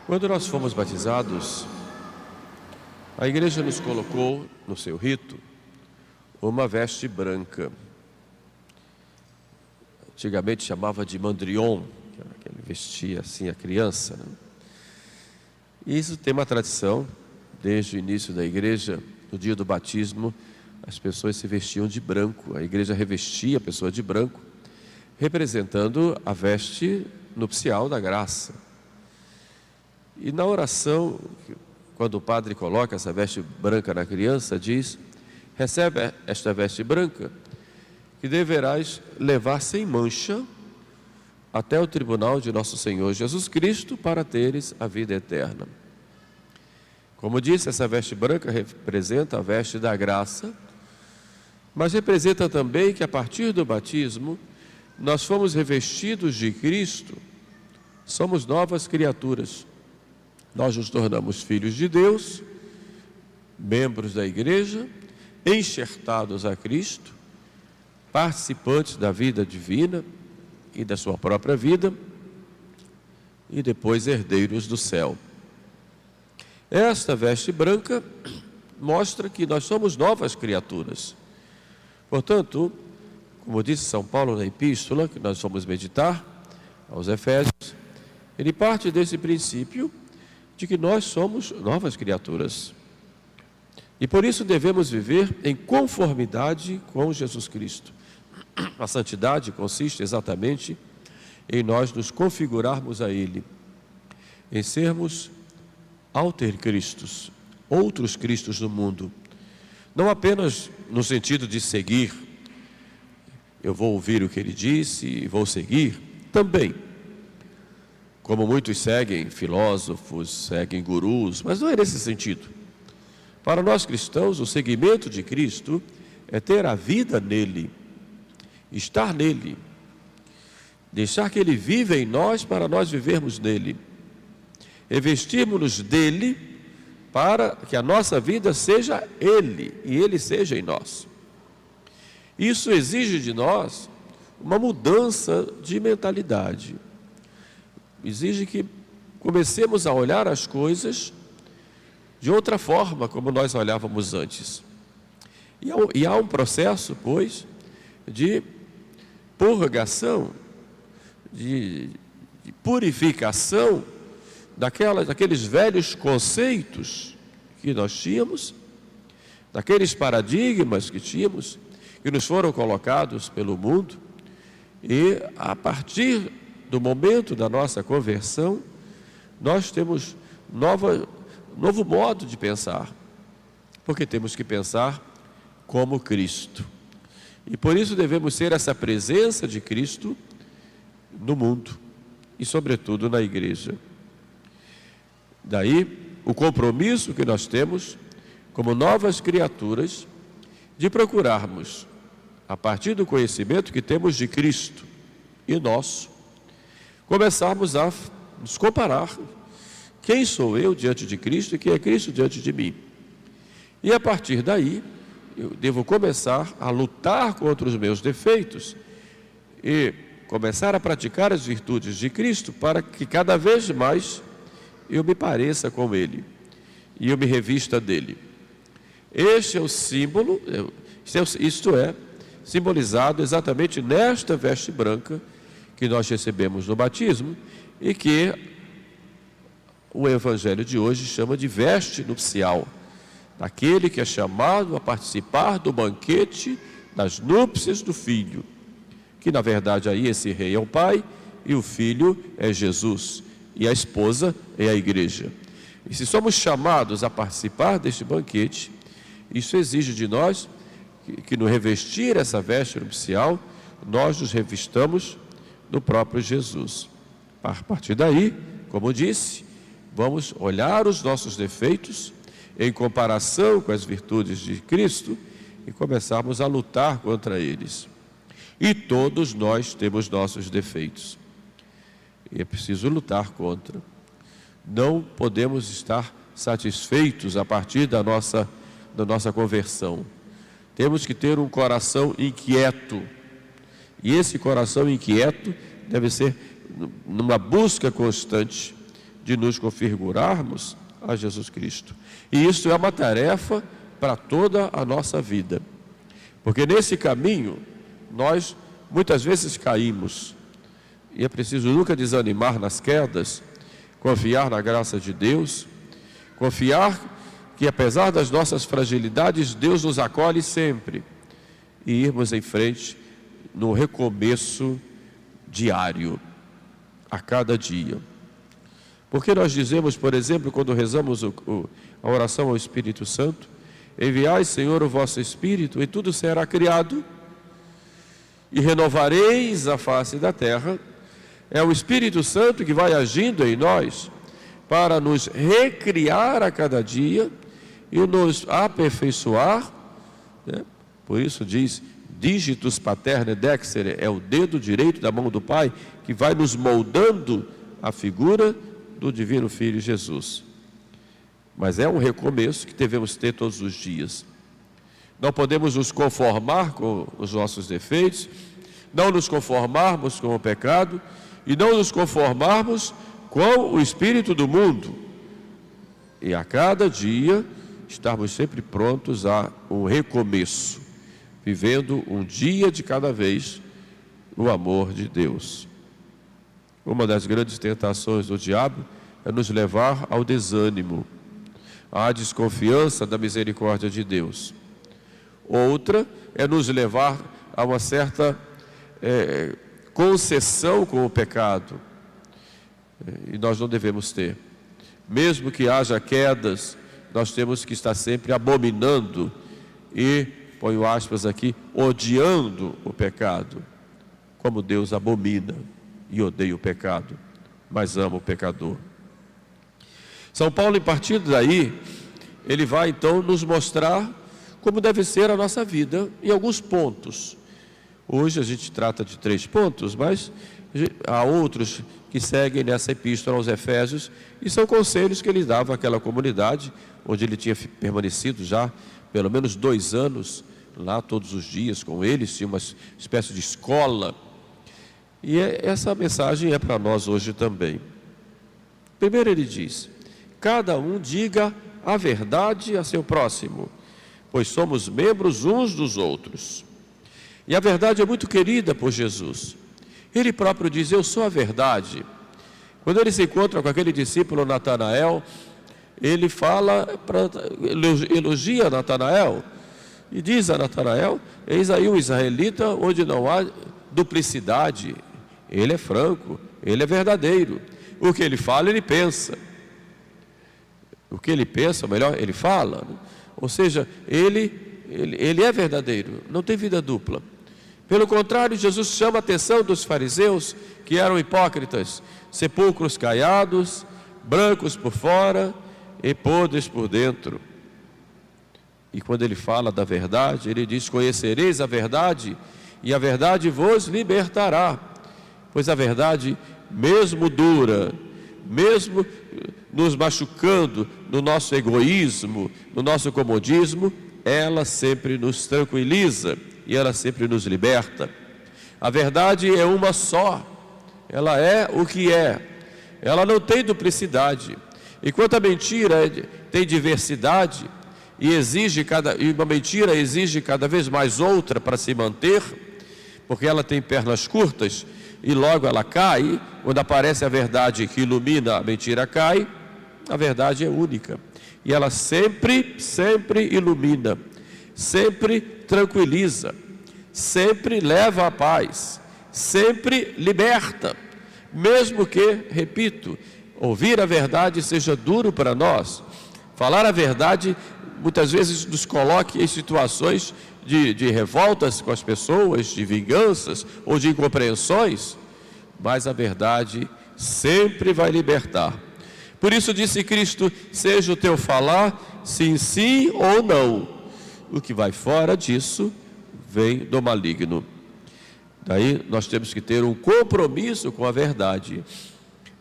Quando nós fomos batizados, a igreja nos colocou no seu rito uma veste branca. Antigamente chamava de mandrion, que era aquele vestia assim a criança, né? E isso tem uma tradição, desde o início da igreja, no dia do batismo, as pessoas se vestiam de branco, a igreja revestia a pessoa de branco, representando a veste nupcial da graça. E na oração, quando o padre coloca essa veste branca na criança, diz: recebe esta veste branca, que deverás levar sem mancha até o tribunal de nosso Senhor Jesus Cristo, para teres a vida eterna. Como disse, essa veste branca representa a veste da graça, mas representa também que a partir do batismo, nós fomos revestidos de Cristo, somos novas criaturas. Nós nos tornamos filhos de Deus, membros da igreja, enxertados a Cristo, participantes da vida divina e da sua própria vida, e depois herdeiros do céu. Esta veste branca mostra que nós somos novas criaturas. Portanto, como disse São Paulo na epístola, que nós vamos meditar aos Efésios, ele parte desse princípio de que nós somos novas criaturas. E por isso devemos viver em conformidade com Jesus Cristo. A santidade consiste exatamente em nós nos configurarmos a Ele, em sermos alter Cristos, outros Cristos no mundo. Não apenas no sentido de seguir, eu vou ouvir o que Ele disse e vou seguir, também. Como muitos seguem filósofos, seguem gurus, mas não é nesse sentido. Para nós cristãos, o seguimento de Cristo é ter a vida nele, estar nele, deixar que Ele viva em nós para nós vivermos nele, revestirmos-nos dele para que a nossa vida seja Ele e Ele seja em nós. Isso exige de nós uma mudança de mentalidade. Exige que comecemos a olhar as coisas de outra forma, como nós olhávamos antes. E há um processo, pois, de purgação, de purificação daqueles velhos conceitos que nós tínhamos, daqueles paradigmas que tínhamos, que nos foram colocados pelo mundo, e a partir do momento da nossa conversão, nós temos novo modo de pensar, porque temos que pensar como Cristo. E por isso devemos ser essa presença de Cristo no mundo e sobretudo na igreja. Daí o compromisso que nós temos como novas criaturas de procurarmos, a partir do conhecimento que temos de Cristo e nosso, começarmos a nos comparar. Quem sou eu diante de Cristo e quem é Cristo diante de mim? E a partir daí, eu devo começar a lutar contra os meus defeitos e começar a praticar as virtudes de Cristo para que cada vez mais eu me pareça com Ele e eu me revista dele. Este é o símbolo, isto é, simbolizado exatamente nesta veste branca que nós recebemos no batismo e que o Evangelho de hoje chama de veste nupcial, daquele que é chamado a participar do banquete das núpcias do Filho, que na verdade aí esse rei é o Pai e o Filho é Jesus e a esposa é a igreja. E se somos chamados a participar deste banquete, isso exige de nós que no revestir essa veste nupcial, nós nos revistamos no próprio Jesus. A partir daí, como disse, Vamos olhar os nossos defeitos em comparação com as virtudes de Cristo e começarmos a lutar contra eles. E todos nós temos nossos defeitos. E é preciso lutar contra. Não podemos estar satisfeitos a partir da nossa conversão. Temos que ter um coração inquieto. E esse coração inquieto deve ser numa busca constante de nos configurarmos a Jesus Cristo. E isso é uma tarefa para toda a nossa vida. Porque nesse caminho, nós muitas vezes caímos. E é preciso nunca desanimar nas quedas, confiar na graça de Deus, confiar que apesar das nossas fragilidades, Deus nos acolhe sempre, e irmos em frente no recomeço diário, a cada dia. Porque nós dizemos, por exemplo, quando rezamos a oração ao Espírito Santo: enviai, Senhor, o vosso Espírito, e tudo será criado, e renovareis a face da terra. É o Espírito Santo que vai agindo em nós para nos recriar a cada dia e nos aperfeiçoar, né? Por isso diz: digitus paterne dextere, é o dedo direito da mão do Pai que vai nos moldando a figura do Divino Filho Jesus. Mas é um recomeço que devemos ter todos os dias. Não podemos nos conformar com os nossos defeitos, não nos conformarmos com o pecado e não nos conformarmos com o espírito do mundo. E a cada dia estarmos sempre prontos a um recomeço, vivendo um dia de cada vez no amor de Deus. Uma das grandes tentações do diabo é nos levar ao desânimo, à desconfiança da misericórdia de Deus. Outra é nos levar a uma certa concessão com o pecado. E nós não devemos ter. Mesmo que haja quedas, nós temos que estar sempre abominando e, ponho aspas aqui, odiando o pecado, como Deus abomina e odeia o pecado, mas ama o pecador. São Paulo, em partindo daí, ele vai então nos mostrar como deve ser a nossa vida em alguns pontos. Hoje a gente trata de 3 pontos, mas há outros que seguem nessa epístola aos Efésios, e são conselhos que ele dava àquela comunidade, onde ele tinha permanecido já pelo menos 2 anos, lá todos os dias com eles, tinha uma espécie de escola. E essa mensagem é para nós hoje também. Primeiro ele diz: cada um diga a verdade a seu próximo, pois somos membros uns dos outros. E a verdade é muito querida por Jesus. Ele próprio diz: eu sou a verdade. Quando ele se encontra com aquele discípulo Natanael, ele elogia Natanael e diz a Natanael: eis aí um israelita onde não há duplicidade. Ele é franco, ele é verdadeiro. O que ele fala, ele pensa. O que ele pensa, ou melhor, ele fala. Ou seja, ele é verdadeiro, não tem vida dupla. Pelo contrário, Jesus chama a atenção dos fariseus, que eram hipócritas, sepulcros caiados, brancos por fora e podres por dentro. E quando ele fala da verdade, ele diz: conhecereis a verdade, e a verdade vos libertará. Pois a verdade, mesmo dura, mesmo nos machucando no nosso egoísmo, no nosso comodismo, ela sempre nos tranquiliza e ela sempre nos liberta. A verdade é uma só, ela é o que é, ela não tem duplicidade. Enquanto a mentira tem diversidade e uma mentira exige cada vez mais outra para se manter, porque ela tem pernas curtas e logo ela cai. Quando aparece a verdade que ilumina, a mentira cai. A verdade é única e ela sempre ilumina, sempre tranquiliza, sempre leva à paz, sempre liberta, mesmo que, repito, ouvir a verdade seja duro para nós. Falar a verdade muitas vezes nos coloque em situações de revoltas com as pessoas, de vinganças ou de incompreensões, mas a verdade sempre vai libertar. Por isso disse Cristo: seja o teu falar sim, sim ou não. O que vai fora disso vem do maligno. Daí nós temos que ter um compromisso com a verdade,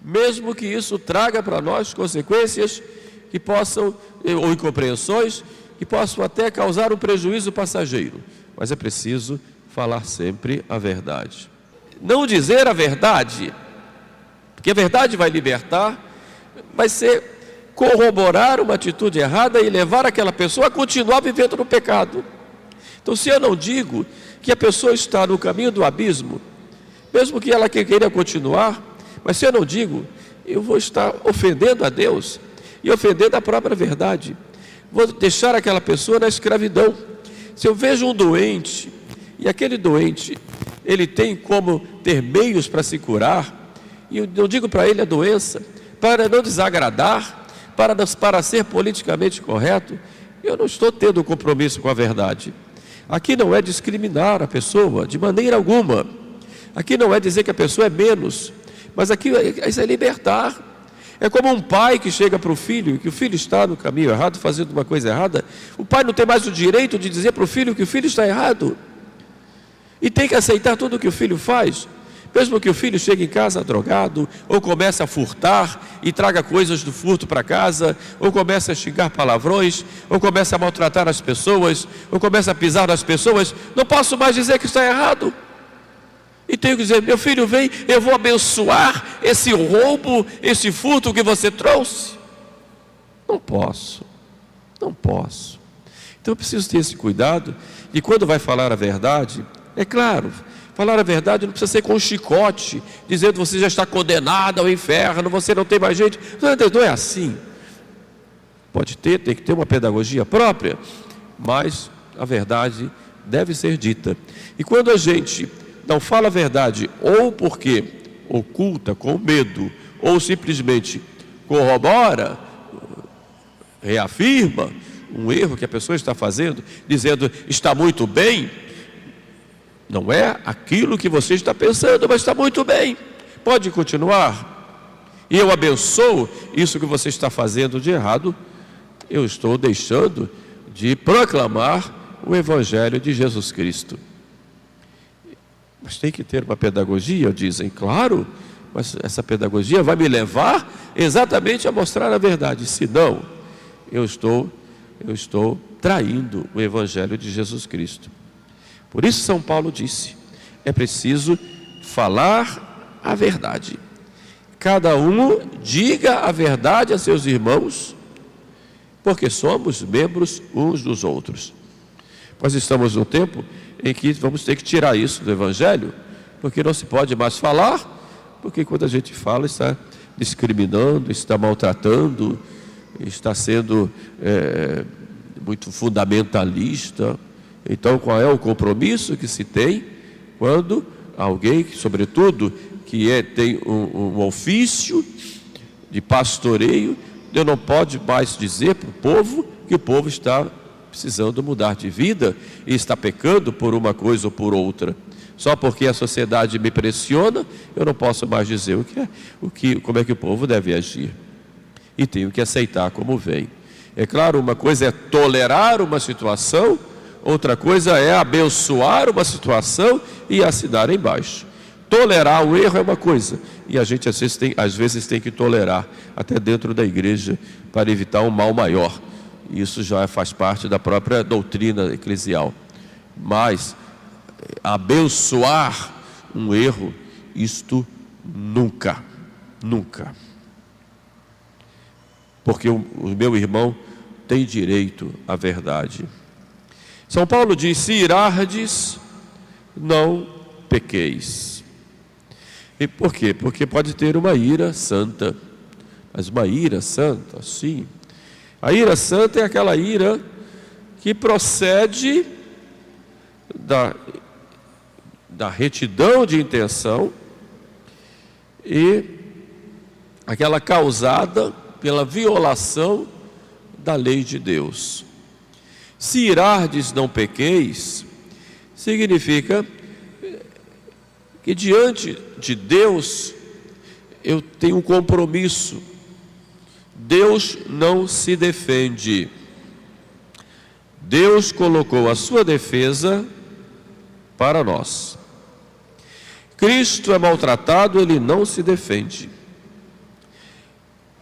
mesmo que isso traga para nós consequências que possam, ou incompreensões, que possam até causar um prejuízo passageiro. Mas é preciso falar sempre a verdade. Não dizer a verdade, porque a verdade vai libertar, vai ser corroborar uma atitude errada e levar aquela pessoa a continuar vivendo no pecado. Então, se eu não digo que a pessoa está no caminho do abismo, mesmo que ela queira continuar, mas se eu não digo, eu vou estar ofendendo a Deus e ofendendo a própria verdade. Vou deixar aquela pessoa na escravidão. Se eu vejo um doente, e aquele doente, ele tem como ter meios para se curar, e eu digo para ele a doença, para não desagradar, para ser politicamente correto, eu não estou tendo um compromisso com a verdade. Aqui não é discriminar a pessoa, de maneira alguma. Aqui não é dizer que a pessoa é menos, mas aqui é libertar. É como um pai que chega para o filho, que o filho está no caminho errado, fazendo uma coisa errada. O pai não tem mais o direito de dizer para o filho que o filho está errado. E tem que aceitar tudo o que o filho faz. Mesmo que o filho chegue em casa drogado, ou comece a furtar e traga coisas do furto para casa, ou comece a xingar palavrões, ou comece a maltratar as pessoas, ou comece a pisar nas pessoas, não posso mais dizer que está errado. E tenho que dizer: meu filho, vem, eu vou abençoar esse roubo, esse furto que você trouxe. Não posso. Então eu preciso ter esse cuidado, e quando vai falar a verdade, é claro, falar a verdade não precisa ser com um chicote, dizendo que você já está condenado ao inferno, você não tem mais jeito. Não é assim. Tem que ter uma pedagogia própria, mas a verdade deve ser dita. E quando a gente não fala a verdade, ou porque oculta com medo, ou simplesmente corrobora, reafirma um erro que a pessoa está fazendo, dizendo está muito bem, não é aquilo que você está pensando, mas está muito bem, pode continuar, e eu abençoo isso que você está fazendo de errado. Eu estou deixando de proclamar o Evangelho de Jesus Cristo. Mas tem que ter uma pedagogia, dizem, claro, mas essa pedagogia vai me levar exatamente a mostrar a verdade, senão eu estou traindo o Evangelho de Jesus Cristo. Por isso São Paulo disse: é preciso falar a verdade. Cada um diga a verdade a seus irmãos, porque somos membros uns dos outros. Nós estamos num tempo em que vamos ter que tirar isso do Evangelho, porque não se pode mais falar, porque quando a gente fala está discriminando, está maltratando, está sendo muito fundamentalista. Então, qual é o compromisso que se tem quando alguém, sobretudo, que tem um ofício de pastoreio, não pode mais dizer para o povo que o povo está precisando mudar de vida e está pecando por uma coisa ou por outra. Só porque a sociedade me pressiona, eu não posso mais dizer como é que o povo deve agir. E tenho que aceitar como vem. É claro, uma coisa é tolerar uma situação, outra coisa é abençoar uma situação e assinar embaixo. Tolerar o erro é uma coisa, e a gente às vezes tem que tolerar, até dentro da igreja, para evitar um mal maior. Isso já faz parte da própria doutrina eclesial. Mas abençoar um erro, isto nunca. Porque o meu irmão tem direito à verdade. São Paulo diz: se irardes, não pequeis. E por quê? Porque pode ter uma ira santa. Mas uma ira santa, sim. A ira santa é aquela ira que procede da retidão de intenção e aquela causada pela violação da lei de Deus. Se irardes, não pequeis, significa que diante de Deus eu tenho um compromisso Deus não se defende. Deus colocou a sua defesa para nós. Cristo é maltratado, ele não se defende.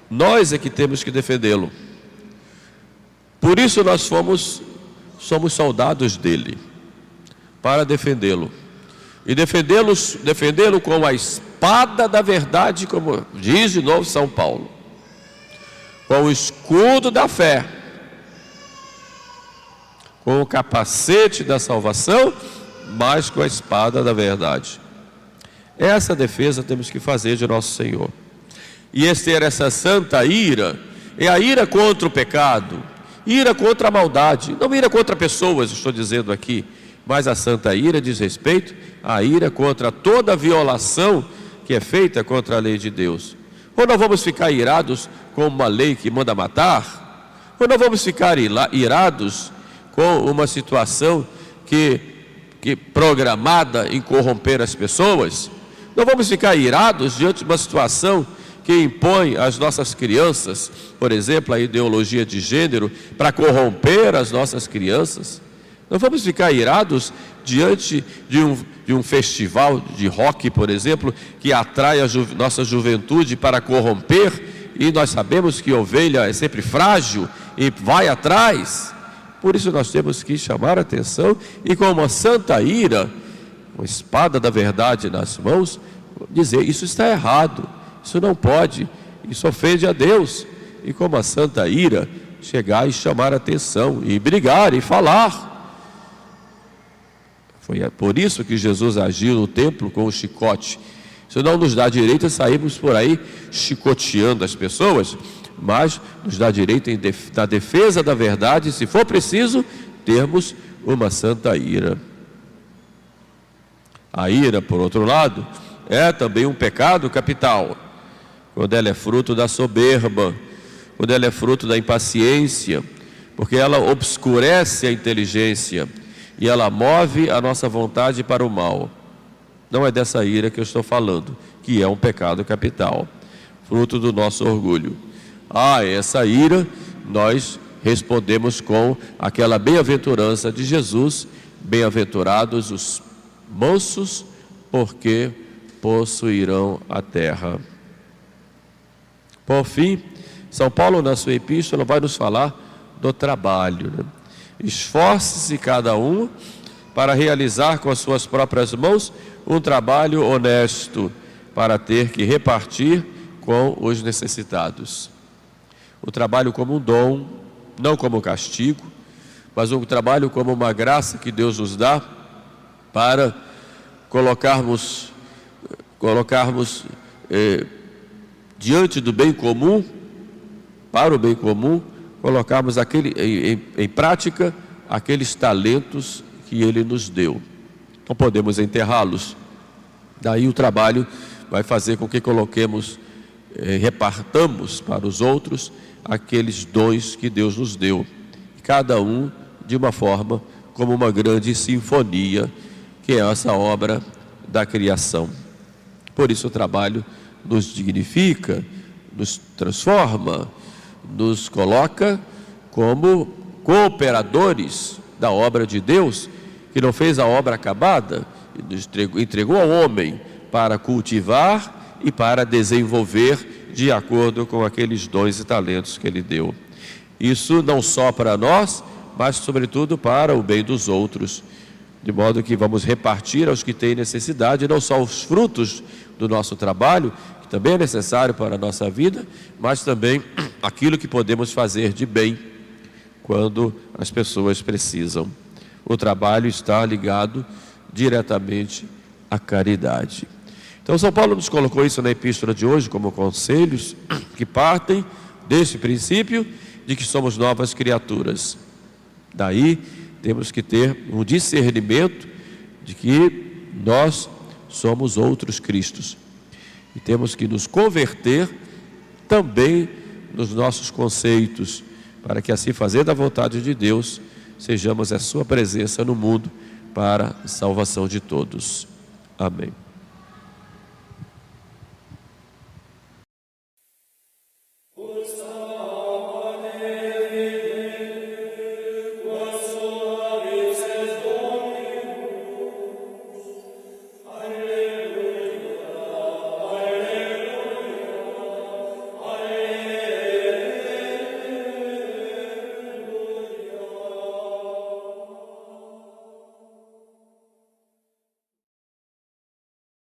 Nós é que temos que defendê-lo. Por isso nós somos soldados dele, para defendê-lo. E defendê-lo com a espada da verdade, como diz de novo São Paulo. Com o escudo da fé, com o capacete da salvação, mas com a espada da verdade. Essa defesa temos que fazer de nosso Senhor. E ter essa santa ira, é a ira contra o pecado, ira contra a maldade, não ira contra pessoas, estou dizendo aqui, mas a santa ira diz respeito à ira contra toda violação que é feita contra a lei de Deus. Ou não vamos ficar irados com uma lei que manda matar? Ou não vamos ficar irados com uma situação que programada em corromper as pessoas? Não vamos ficar irados diante de uma situação que impõe às nossas crianças, por exemplo, a ideologia de gênero, para corromper as nossas crianças? Não vamos ficar irados diante de um festival de rock, por exemplo, que atrai a nossa juventude para corromper, e nós sabemos que ovelha é sempre frágil e vai atrás. Por isso nós temos que chamar a atenção e, com uma santa ira, com a espada da verdade nas mãos, dizer: isso está errado, isso não pode, isso ofende a Deus. E com uma santa ira, chegar e chamar a atenção, e brigar, e falar. Foi por isso que Jesus agiu no templo com o chicote. Isso não nos dá direito a sairmos por aí chicoteando as pessoas, mas nos dá direito, na defesa da verdade, se for preciso, termos uma santa ira. A ira, por outro lado, é também um pecado capital, quando ela é fruto da soberba, quando ela é fruto da impaciência, porque ela obscurece a inteligência e ela move a nossa vontade para o mal. Não é dessa ira que eu estou falando, que é um pecado capital, fruto do nosso orgulho. Essa ira nós respondemos com aquela bem-aventurança de Jesus: bem-aventurados os mansos, porque possuirão a terra. Por fim, São Paulo, na sua epístola, vai nos falar do trabalho, né? Esforce-se cada um para realizar com as suas próprias mãos um trabalho honesto, para ter que repartir com os necessitados. O trabalho como um dom, não como castigo, mas um trabalho como uma graça que Deus nos dá para colocarmos diante do bem comum, para o bem comum, colocarmos em prática aqueles talentos que Ele nos deu. Não podemos enterrá-los. Daí o trabalho vai fazer com que repartamos para os outros aqueles dons que Deus nos deu, cada um de uma forma, como uma grande sinfonia, que é essa obra da criação. Por isso o trabalho nos dignifica, nos transforma, nos coloca como cooperadores da obra de Deus, que não fez a obra acabada, entregou ao homem para cultivar e para desenvolver de acordo com aqueles dons e talentos que Ele deu. Isso não só para nós, mas sobretudo para o bem dos outros, de modo que vamos repartir aos que têm necessidade, não só os frutos do nosso trabalho, que também é necessário para a nossa vida, mas também aquilo que podemos fazer de bem quando as pessoas precisam. O trabalho está ligado diretamente à caridade. Então São Paulo nos colocou isso na epístola de hoje como conselhos que partem desse princípio de que somos novas criaturas. Daí temos que ter um discernimento de que nós somos outros Cristos. E temos que nos converter também nos nossos conceitos, para que assim, fazendo a vontade de Deus, sejamos a sua presença no mundo para a salvação de todos. Amém. Os